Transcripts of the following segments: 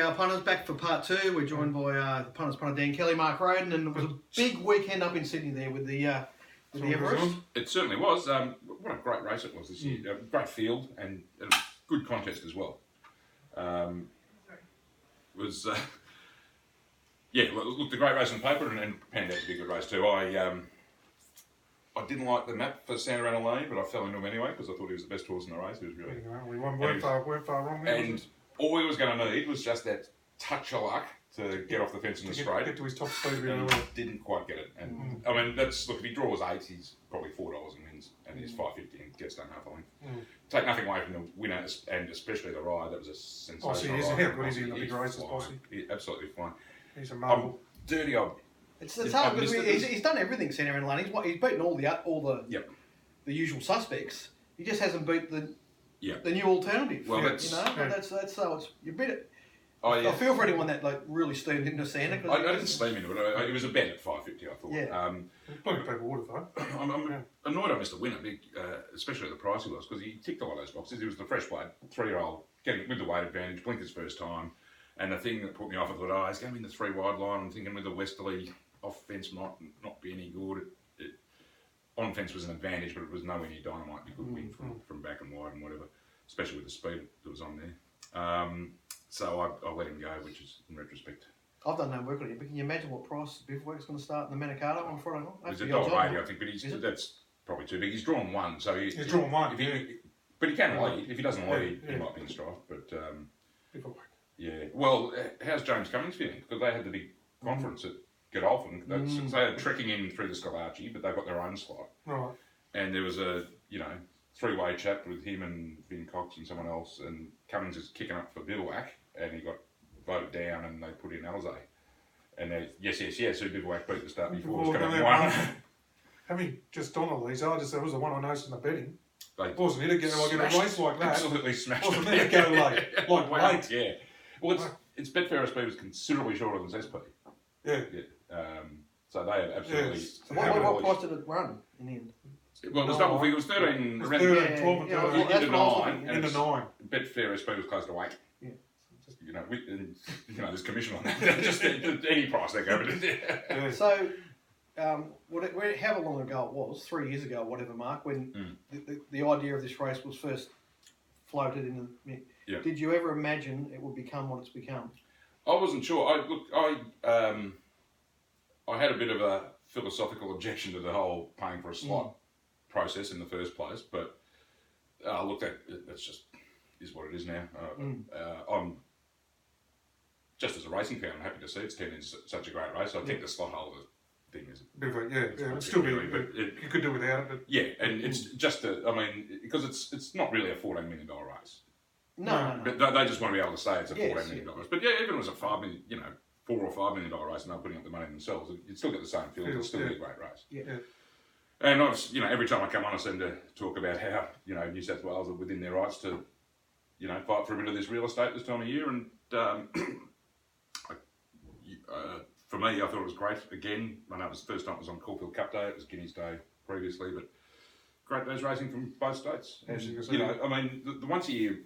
Our punters back for part two. We're joined by the punters punter Dan Kelly, Mark Rhoden, and it was a big weekend up in Sydney there with the Everest. It certainly was. What a great race it was this year. Great field and a good contest as well. Looked a great race on paper and panned out to be a good race too. I didn't like the map for Santa Ana Lane, but I fell into him anyway because I thought he was the best horse in the race. He was really. We weren't far wrong there. And all he was going to need was just that touch of luck to get off the fence in the straight. Get to his top speed. And didn't quite get it. And I mean, look, if he draws 8, he's probably $4 and wins, and he's $5.50 and gets done half a length. Take nothing away from the winner, and especially the ride. That was a sensational ride. How good is he in the big races, Bossy? He's absolutely fine. He's a marvel. Dirty. It's hard because he's done everything Santa Ana Lane. He's beaten all the usual suspects. He just hasn't beat the new alternative. Well, that's so it's you beat it. I feel for anyone that really steamed into Santa. I didn't steam into it. It was a bet at $5.50. I thought. Yeah. Plenty of people would have though. I'm annoyed I missed the winner, especially at the price he was, because he ticked all those boxes. He was the fresh blade, 3-year-old, getting with the weight advantage, blinkers first time, and the thing that put me off, I thought, he's going in the 3 wide line. I'm thinking with the westerly off fence might not be any good. On fence was an advantage, but it was nowhere near dynamite. You could win from back and wide and whatever, especially with the speed that was on there. So I let him go, which is in retrospect. I've done no work on it, but can you imagine what price Bivouac's going to start in the Manicato on Friday night? It's $1.80, I think, but that's probably too big. He's drawn 1, so he's drawn 1. But he can lead. If he doesn't lead, he might be in strife. But Bivouac. Well, how's James Cummings feeling? Because they had the big conference at Godolphin. They are trekking in through the Scalacci, but they've got their own slot. Right. And there was a 3-way chat with him and Vin Cox and someone else, and Cummings is kicking up for Bivouac, and he got voted down, and they put in Alzay. And they yes, who Bivouac beat the start before was going to have won. Having just done all these, that was the one I noticed in the betting. They wasn't it again? Like in a race like that, absolutely smashed. Wasn't it go late? Yeah. Well, its Betfair SP was considerably shorter than SP. Yeah. So they had absolutely. So what price did it run in the end? Well, it was double figure. It was 13, 12 and 13. Into 9. Betfair SP was close to 8. Yeah. There's commission on that. Just any price they go. Yeah. So, however long ago it was, 3 years ago, whatever, Mark, when the idea of this race was first floated in the. Did you ever imagine it would become what it's become? I wasn't sure. I had a bit of a philosophical objection to the whole paying for a slot process in the first place, but that's just is what it is now. I'm just as a racing fan, I'm happy to see it's turned into such a great race. I think the slot holder thing is it'd still be, but you could do without it. But and it's just because it's not really a $14 million race. No. But they just want to be able to say it's a $14 million. But even if it was a $5 million, $4 or $5 million race, and they're putting up the money themselves, you'd still get the same feel. It'd still be a great race. Yeah. And every time I come on, I seem to talk about how New South Wales are within their rights to fight for a bit of this real estate this time of year. And for me, I thought it was great. Again, I know it was the first time it was on Caulfield Cup Day. It was Guineas Day previously, but great days racing from both states. And, the once a year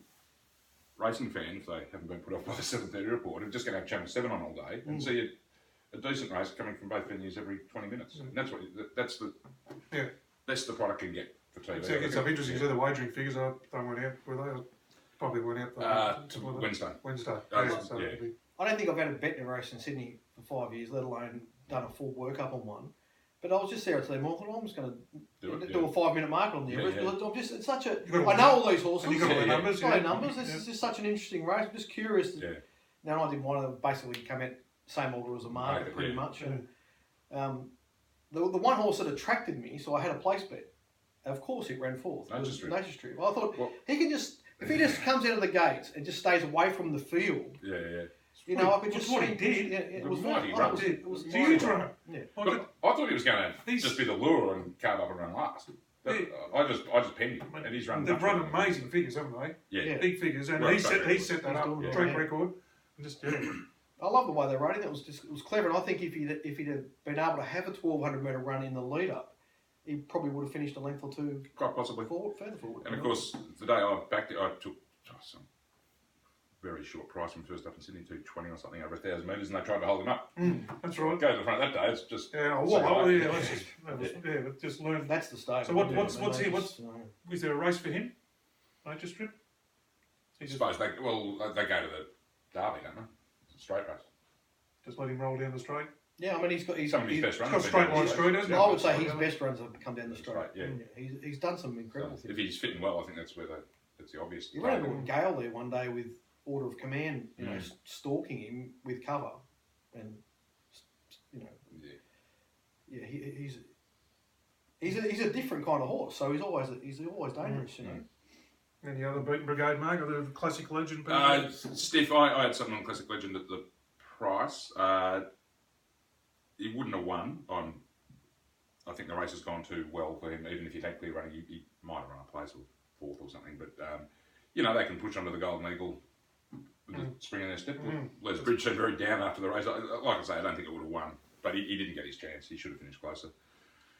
racing fan, if they haven't been put off by the 7:30 report, are just going to have Channel 7 on all day and see a decent race coming from both venues every 20 minutes. And that's the product you can get for TV. It's interesting. So the wagering figures they went out, were they? Probably went out. Wednesday. I don't think I've had a bet in a race in Sydney for 5 years, let alone done a full workup on one. But I was just there at the morning. I'm just going to do a 5-minute market on the Everest. It's such a. I know all these horses. You got all the numbers. Numbers. This is just such an interesting race. I'm just curious. Now I didn't want to basically come out same order as a market pretty much. And the one horse that attracted me, so I had a place bet. Of course, it ran fourth. Nature Strip. I thought he can just if he just comes out of the gates and just stays away from the field. I could just. That's what he did. It was mighty. It was huge run. Yeah. But I thought he was going to just be the lure and carve up and run last. I just penned him, and he's run. They've run amazing figures, haven't they? Yeah. Big figures, and he set that up track record. I love the way they're running. It was clever, and I think if he'd have been able to have a 1,200 metre run in the lead up, he probably would have finished a length or two. Quite possibly. Further forward. And of course, the day I backed it, I took some very short price when first up in Sydney, 220 or something over 1,000 metres, and they tried to hold him up. That's right. Go to the front that day. It's just just learn. That's the state. So what's here? Is there a race for him? Nature strip. I suppose they go to the Derby, don't they? It's a straight race. Just let him roll down the straight. Yeah, I mean he's got some of his best runs. Got straight line straight, hasn't he? I would say his best runs have come down the straight. Yeah. He's done some incredible things. If he's fitting well, I think that's the obvious. You remember Gale there one day with order of command, you know, stalking him with cover, and you know, he's a different kind of horse. So he's always dangerous, you know. Any other beaten brigade mark or the classic legend? Steph, I had something on classic legend at the price. He wouldn't have won on. I think the race has gone too well for him. Even if he'd had clear running, he might have run a place or fourth or something. But you know, they can push onto the Golden Eagle with the spring in their step. Les Bridge seemed very down after the race. Like I say, I don't think it would have won, but he didn't get his chance. He should have finished closer.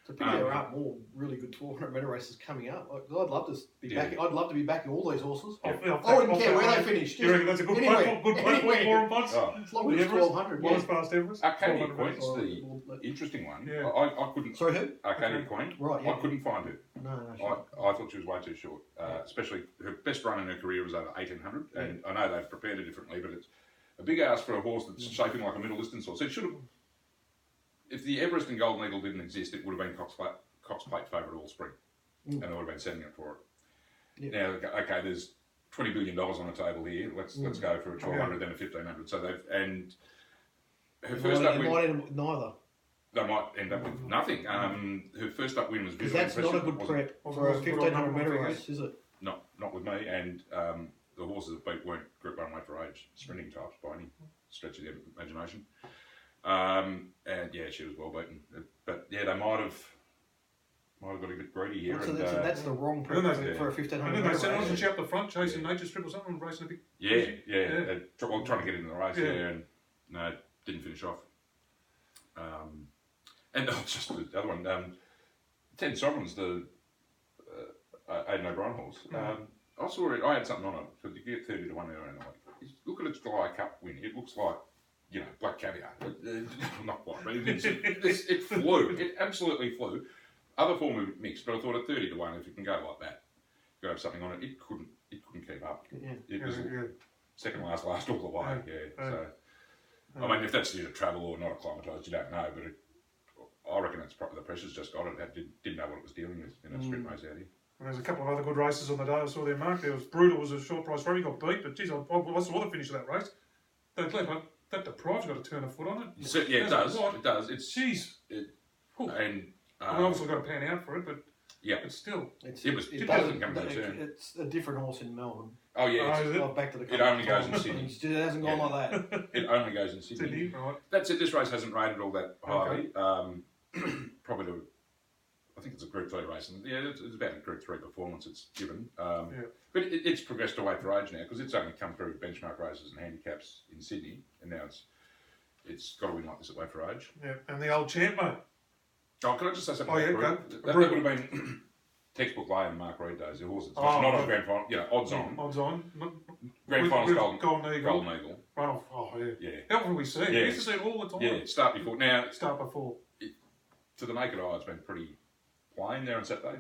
To pick there are more really good 1200 metre races coming up. I'd love to be back. I'd love to be backing all these horses. I wouldn't care where they finish. You reckon that's a good platform for him, Ponce? As long as 1200. Well, as past Everest. Arcadia Queen's the interesting one. Yeah. I couldn't. Sorry, who? Arcadia Queen. Right. Yeah. I couldn't find her. No. I thought she was way too short. Especially her best run in her career was over 1800, and I know they've prepared her differently, but it's a big ask for a horse that's shaping like a middle distance horse. It should have. If the Everest and Golden Eagle didn't exist, it would have been Cox Plate favourite all spring, and they would have been sending it for it. Yeah. Now, okay, there's $20 billion on the table here. Let's go for a 1200, then a 1500. So her first up win. Might end up with neither. They might end up with nothing. Her first up win was Because visually that's impressive. not a good prep for a 1500 metre race, is it? Not with me. And the horses that beat weren't Group 1 weight for age sprinting types by any stretch of the imagination. And yeah, she was well beaten. But yeah, they might have got a bit greedy here. So that's the wrong prep for a 1500 metre race. And then wasn't she up the front chasing Nature Strip or something, racing a big... Yeah. Trying to get into the race there, and no, didn't finish off. And just the other one, 10 Sovereigns, the Aidan O'Brien horse. I saw it, I had something on it, so you get 30 to 1 earlier in the week. Look at its July Cup win. It looks like, you know, black caviar. Not quite, but it flew. It absolutely flew. Other form of mixed, but I thought at 30 to 1, if you can go like that, go have something on it, it couldn't keep up. It was second last all the way. So, I mean, if that's due to travel or not acclimatised, you don't know, but I reckon it's probably the pressure's just got it. Didn't know what it was dealing with in a sprint race out here. And there's a couple of other good races on the day. I saw there, Mark. There was Brutal was a short price run. He got beat, but geez, I saw the finish of that race. That deprive's got to turn a foot on it. So, yeah, it does. It does. It's jeez. And I mean, obviously got to pan out for it, but it's still. It doesn't come to the turn. It's a different horse in Melbourne. Oh yeah, back to the. It only goes in Sydney. It hasn't gone like that. It only goes in Sydney. Right. That's it. This race hasn't rated all that highly. Probably I think it's a Group 3 race, and it's about a Group 3 performance it's given. But it's progressed away for age now because it's only come through benchmark races and handicaps in Sydney, and now it's got to win like this at way for age. Yeah, and the old champ, mate. Oh, can I just say something? That would have been textbook lay in Mark Reid days. The horse that's not on grand final, odds on. Odds on. Grand final's Golden Eagle. Run off. Oh, yeah. How often we see it? We used to see it all the time. Yeah, start before. Now, to the naked eye, it's been pretty plain there on Saturday.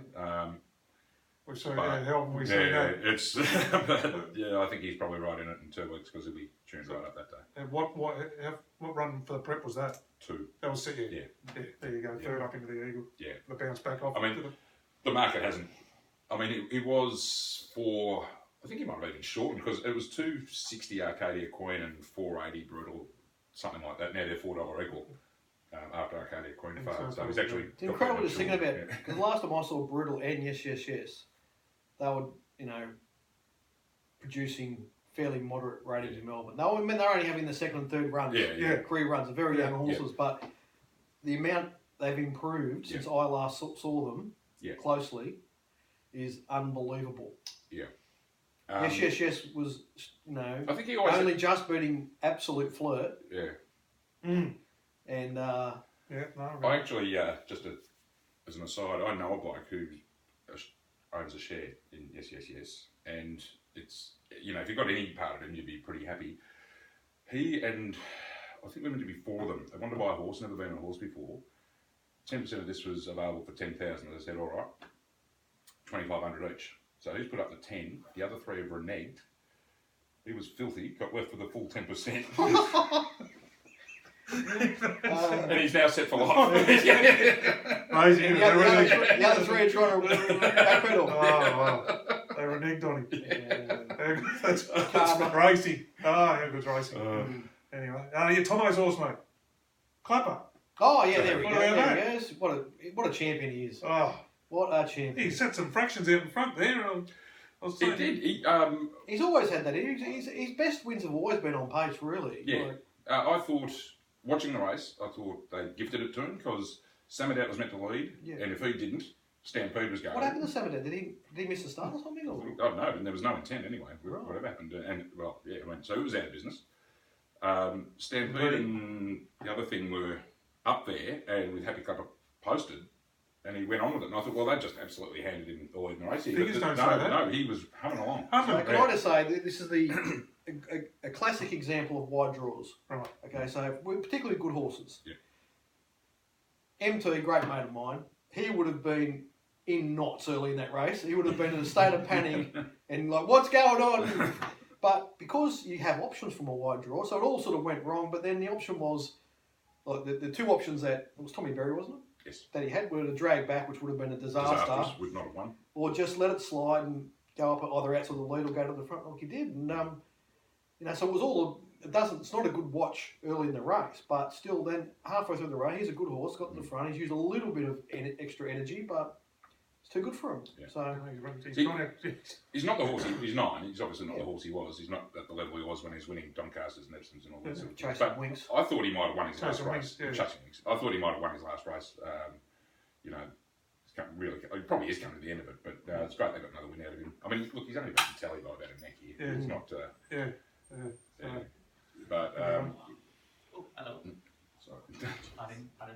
We've seen how often we see that. It's I think he's probably right in it in 2 weeks because he'll be tuned right up that day. And what run for the prep was that? 2. That was it. Yeah. There you go. Third up into the Eagle. Yeah. The bounce back off. I mean, the market hasn't. I mean, it was for. I think he might have even shortened because it was 260 Arcadia Queen and 480 Brutal, something like that. Now they're $4 equal. After Arcadia Queen failed, so he's actually. It's incredible just thinking about it. Because last time I saw Brutal and Yes, they were producing fairly moderate ratings in Melbourne. They're only having the second and third runs, career runs, they're very young horses, but the amount they've improved since I last saw them closely is unbelievable. Yeah. Yes was I think he always only just beating Absolute Flirt. Yeah. And I actually just as an aside, I know a bloke who owns a share in Yes, and it's, if you got any part of him, you'd be pretty happy. He and I think we meant to be 4 of them. They wanted to buy a horse, never been on a horse before. 10% of this was available for 10,000. They said, all right, 2,500 each. So he's put up the 10. The other 3 have reneged. He was filthy, got left with a full 10%. And he's now set for life. Crazy. The other 3 are trying to backpedal. Oh, wow. They reneged on him. Yeah. That's racing. How good's racing? Anyway, your Tomo's horse, mate. Clapper. Oh, yeah, there we go. What about There he is. What a champion he is. Oh, What a champion. he set some fractions out in front there. I was He saying, did. He's always had that. His best wins have always been on pace, really. Yeah. I thought, watching the race, I thought they gifted it to him because Samadat was meant to lead, and if he didn't, Stampede was going. What happened to Samadat? Did he miss the start or something? Or? I don't know, and there was no intent anyway. Right. Whatever happened, so it was out of business. Stampede and the other thing were up there, and with Happy Clapper posted, and he went on with it. And I thought, well, they just absolutely handed him the lead in the race. No, he was humming along. So can I just say that this is a classic example of wide draws. Right. Okay, so we're particularly good horses. Yeah. MT, great mate of mine, he would have been in knots early in that race. He would have been in a state of panic and like, what's going on? But because you have options from a wide draw, so it all sort of went wrong. But then the option was, like the 2 options that, it was Tommy Berry, wasn't it? Yes. That he had were to drag back, which would have been a disaster. Would not have won. Or just let it slide and go up either outside the lead or go to the front like he did. And, so it was all, it's not a good watch early in the race, but still then halfway through the race, he's a good horse, got to the front, he's used a little bit of extra energy, but it's too good for him. Yeah. So he's not the horse, he's 9, he's obviously not the horse he was, he's not at the level he was when he was winning Doncasters and Epsons and all that sort of chasing But wings. I thought he might have won his last Chasing race. wings, yeah. Chasing wings. I thought he might have won his last race. He probably is coming to the end of it, but it's great they got another win out of him. I mean, look, he's only beaten Tally by about a neck here. Yeah. It's not. But Hello. sorry. I didn't. I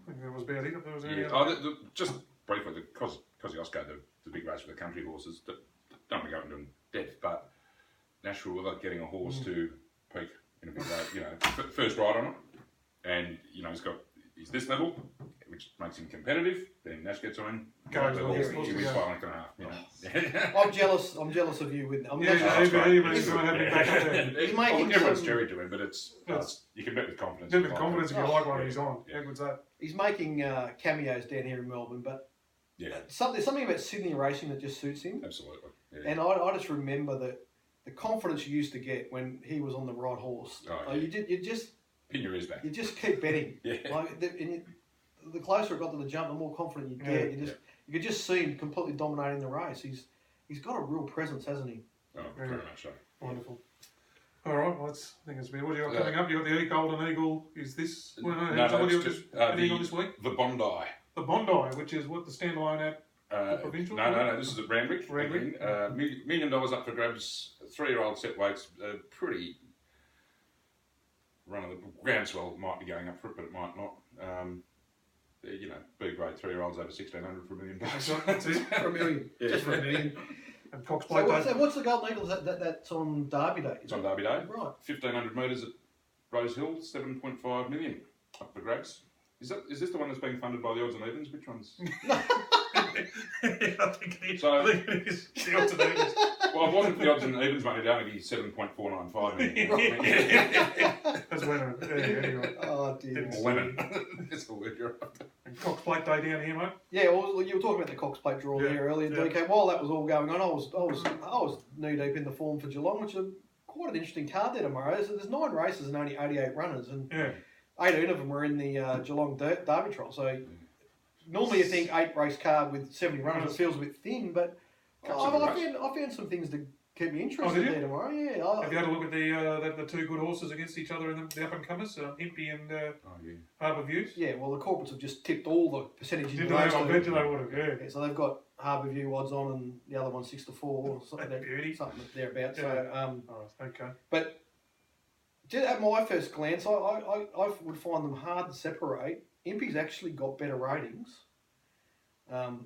think that was about it. There was any other- Just briefly, the Kosciuszko, the big race for the country horses, don't want to go into depth, but Nashville without getting a horse to peak in a big way, first ride on it, and he's this level, which makes him competitive. Then Nash gets on, Goes he on, wins yeah. by 1.5. I'm jealous of you with I'm Yeah, not- He's making Everyone's some- cherry to him, but it's you can bet with confidence. With confidence if you like one Yeah. he's on. Yeah. How good's that? He's making cameos down here in Melbourne, but Yeah, there's something about Sydney racing that just suits him. absolutely. Yeah. And I just remember that the confidence you used to get when he was on the right horse. Oh, You just Pin your ears back. you just keep betting. Yeah. Like the closer it got to the jump, the more confident you get. You could just see him completely dominating the race. He's got a real presence, hasn't he? Oh, very much so. Wonderful. All right, well, I think it's been. What do you got coming up? You got the Golden Eagle. Is this? Well, No, what do it's you just anything on this week? the Bondi. The Bondi, which is what the standalone at. The provincial? No. This is at Randwick. Randwick. $1 million up for grabs. 3-year-old set weights. Pretty run of the groundswell might be going up for it, but it might not. B grade 3-year-olds over 1,600 for $1 million. That's it. For $1 million. Yeah. Just for $1 million. And Cox So Plate Day. what's the Golden Eagles? That's on Derby Day. It's on Derby Day. Right. 1,500 metres at Rose Hill. 7.5 million up for grabs. Is this the one that's being funded by the odds and evens? Which one's? I think it is. So- I think it is. The odds and evens. Well, it wasn't the odds and evens money. It'd only be 7.495 million. That's winner. Yeah, anyway. Oh dear. Didn't- Or lemon. That's the word you're after. And Cox Plate Day down here, mate. Yeah, well, you were talking about the Cox Plate draw Yeah, there earlier, yeah. DK. While that was all going on, I was knee deep in the form for Geelong, which is quite an interesting card there tomorrow. So there's 9 races and only 88 runners, and Yeah. 18 of them were in the Geelong Derby trial. So normally you think 8 race card with 70 runners, it feels a bit thin, but I found some things to keep me interested did you? there tomorrow. Yeah, Have you had a look at the 2 good horses against each other in the up and comers, Impy and Oh, yeah. Harbour Views? yeah. Well, the corporates have just tipped all the percentages. Did in they? I those two. bet you they would have. Yeah. Yeah, so they've got Harbour View odds on, and the other one 6 to 4, or something, Beauty. something thereabouts. Yeah. So, Oh, okay. but just at my first glance, I would find them hard to separate. Impy's actually got better ratings, and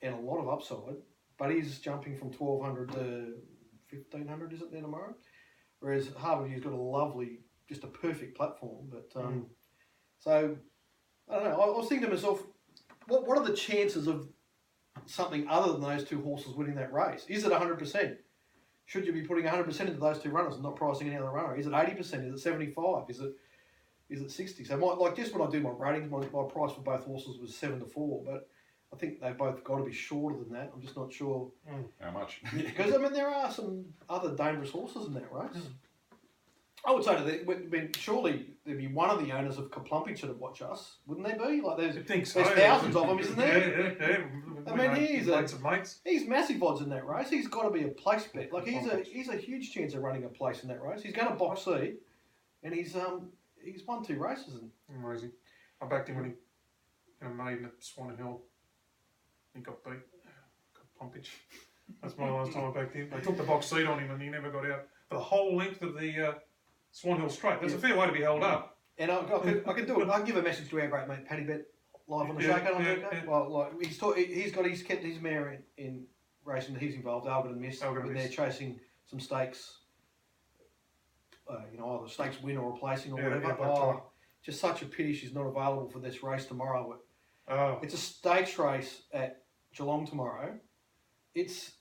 a lot of upside. but he's jumping from 1200 to 1500, is it there tomorrow? Whereas Harbourview's got a lovely, just a perfect platform. But so I don't know. I was thinking to myself, what are the chances of something other than those two horses winning that race? Is it 100%? Should you be putting 100% into those two runners and not pricing any other runner? Is it 80%? Is it 75? Is it 60? So just when I do my ratings, my price for both horses was 7-4, but I think they've both got to be shorter than that. I'm just not sure. How much? Because, I mean, there are some other dangerous horses in that race. I would say that surely there'd be one of the owners of Kaplumping should have watched us, wouldn't there be? Like there's thousands of them, isn't there? Yeah. I mean, Mates. he's massive odds in that race. He's got to be a place bet. Like he's a huge chance of running a place in that race. He's going to box C, and he's won 2 races. Amazing. I backed him when he made at Swan Hill. He got beat. Got pumpage. That's my last time I backed him. They took the box seat on him and he never got out for the whole length of the Swan Straight. Straight. That's a fair way to be held up. And I can do it. I can give a message to our great mate Paddy Bet live on the show on Thursday. Well, like he's kept his mare in racing that he's involved. Albert and Miss. When they're chasing some stakes. Either stakes win or replacing or whatever. Just such a pity she's not available for this race tomorrow. It's a stakes race at Geelong tomorrow. It's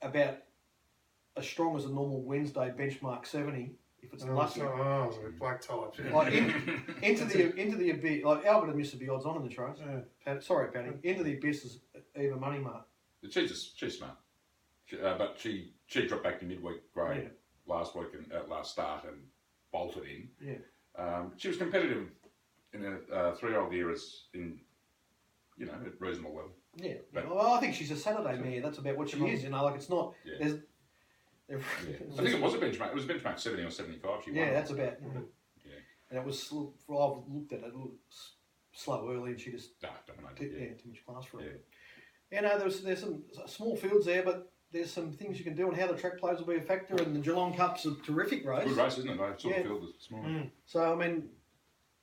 about as strong as a normal Wednesday benchmark 70 if it's lucky. Black type. Yeah. Like into the abyss. Like Albert and Miss would be odds on in this race. Yeah. Sorry, Paddy. Into the abyss is even money mark. She's smart, but she dropped back to midweek grade last week and last start and bolted in. Yeah. She was competitive in a 3-year-old year at reasonable level. Yeah. Well, I think she's a Saturday mare. That's about what she is. Like it's not. Yeah. I think it was a benchmark. It was a benchmark 70 or 75. She won. Yeah, that's about. Yeah. And it was. I've looked at it. It was slow early, and she just dominated. Too much class for her. Yeah, there's some small fields there, but there's some things you can do, and how the track plays will be a factor. And the Geelong Cup's a terrific race. Good race, isn't it? They sort of field this morning. So I mean,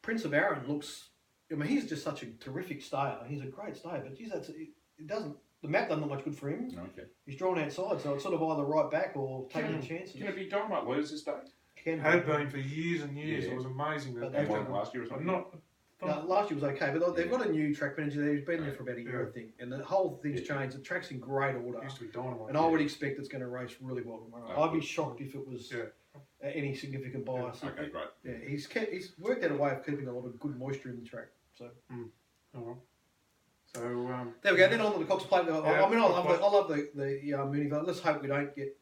Prince of Arran looks. I mean, he's just such a terrific stayer. He's a great stayer, but geez, it doesn't. The map doesn't look much good for him. Okay. He's drawn outside, so it's sort of either right back or taking chances. Can it be Dynamite lose this day? Had been for years and years. It was amazing. But they won last year or something? Last year was okay, but they've got a new track manager there. He's been there for about a year, I think. And the whole thing's changed. The track's in great order. It used to be Dynamite. And I would expect it's going to race really well tomorrow. I'd be shocked if it was any significant bias. Okay, great. Yeah, he's worked out a way of keeping a lot of good moisture in the track. So. So there we go. Then on to the Cox Plate. I mean, I love the Mooney Valley. Let's hope we don't get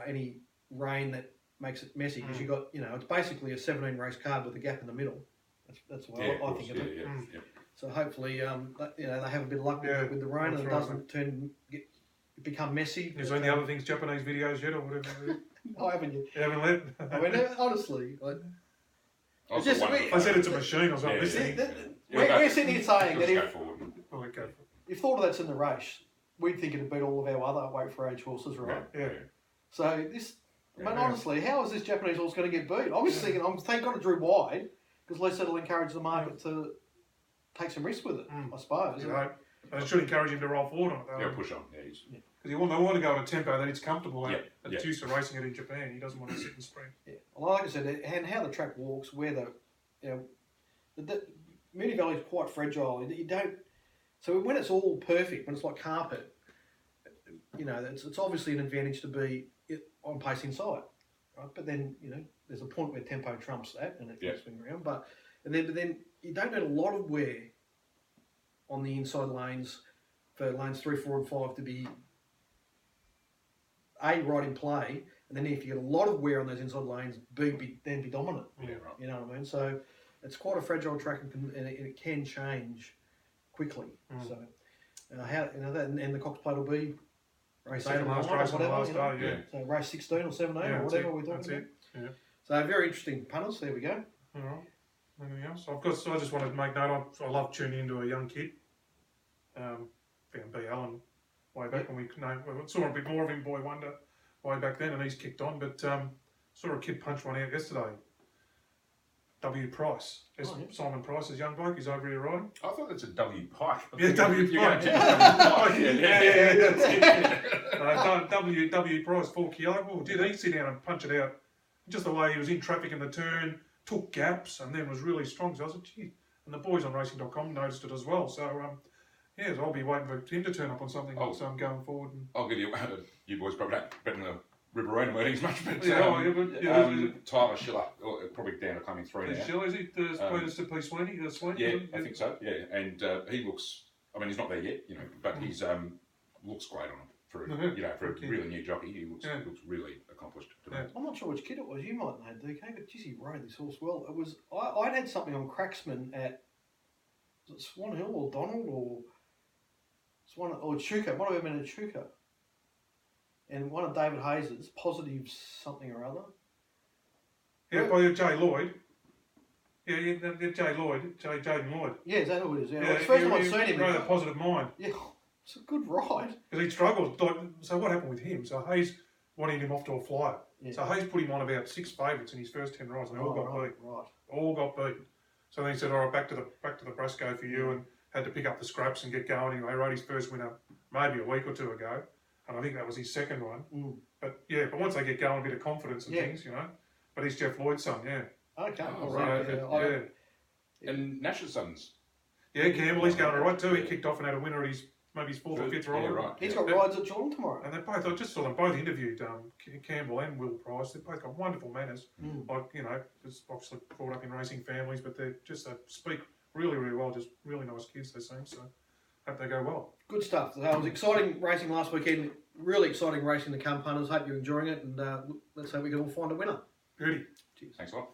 any rain that makes it messy because you got it's basically a 17 race card with a gap in the middle. That's the way I think of it. So hopefully they have a bit of luck with the rain and it doesn't become messy. Is there any other things, Japanese videos yet or whatever? I haven't yet. You haven't let? I mean, honestly, I said it's a machine or something. We're sitting here saying that if you thought of that's in the race, we'd think it'd beat all of our other weight for age horses, right? Yeah. So this, honestly, how is this Japanese horse going to get beat? I was thinking, thank God it drew wide because at least it'll encourage the market to take some risk with it, I suppose. It should encourage him to roll forward on it, though. Yeah, push on. Because they want to go at a tempo that it's comfortable at. It's used to racing it in Japan. He doesn't want to sit and sprint. Yeah. Well, like I said, and how the track walks, where the Mooney Valley is quite fragile. You don't. So when it's all perfect, when it's like carpet, it's obviously an advantage to be on pace inside, right? But then there's a point where tempo trumps that, and it can swing around. But then you don't need a lot of wear on the inside lanes for lanes 3, 4, and 5 to be right in play, and then if you get a lot of wear on those inside lanes, be dominant. Yeah, right. You know what I mean? So it's quite a fragile track, and it can change quickly. So and the Cox Plate will be race 8 or whatever. So race 16 or 17 or whatever we're talking about. Yeah. So very interesting punters. There we go. All right. Anything else? I just wanted to make note. I love tuning into a young kid. Found B. Allen way back when we saw a bit more of him, Boy Wonder, way back then, and he's kicked on. But saw a kid punch one out yesterday. W. Price. Oh, yeah. Simon Price's young bloke. He's over here riding. I thought that's a W Pike. Yeah, W. You're going Pike. to Pike. W. Price, 4 kilo. Well, did he sit down and punch it out? Just the way he was in traffic in the turn, took gaps, and then was really strong. So I was like, gee. And the boys on racing.com noticed it as well. So, so I'll be waiting for him to turn up on something else going forward. And I'll give you, you boys probably don't bet in the Riverina meetings much, but Tyler Schiller, probably down to coming through now. Schiller, is he the Sweeney? Yeah, I think so. Yeah, and he looks. I mean, he's not there yet, but he's looks great on him for for a really new jockey. He looks really accomplished to me. I'm not sure which kid it was. You might know, DK, but geez, he rode this horse well. It was I'd had something on Cracksman at was it Swan Hill or Donald or Chuka. One of them in a Chuka. And one of David Hayes's, positive something or other. Yeah, by Jay Lloyd. Yeah, Jay Lloyd, Jaden Lloyd. Yeah, is that who it is? Yeah, well, it's the first time I've seen him. Rode a positive mind. Yeah, it's a good ride. Because he struggled. So what happened with him? So Hayes wanted him off to a flyer. Yeah. So Hayes put him on about 6 favourites in his first 10 rides, and they all got beat. Right. All got beaten. So then he said, "All right, back to the Brasco for you," and had to pick up the scraps and get going. Anyway, rode his first winner maybe a week or two ago. And I think that was his second one. Mm. But once they get going, a bit of confidence and things, But he's Jeff Lloyd's son, yeah. Okay. And Nash's sons. Yeah, Campbell, he's going all right too. He kicked off and had a winner at his maybe his 4th or 5th ride. Yeah, right. He's got rides at Geelong tomorrow. And they both, I just saw them both interviewed, Campbell and Will Price. They've both got wonderful manners. Like, just obviously brought up in racing families, but they speak really, really well. Just really nice kids, they seem. So hope they go well. Good stuff. It was exciting racing last weekend. Really exciting racing to come, punters. Hope you're enjoying it, and let's hope we can all find a winner. Beauty. Cheers. Thanks a lot.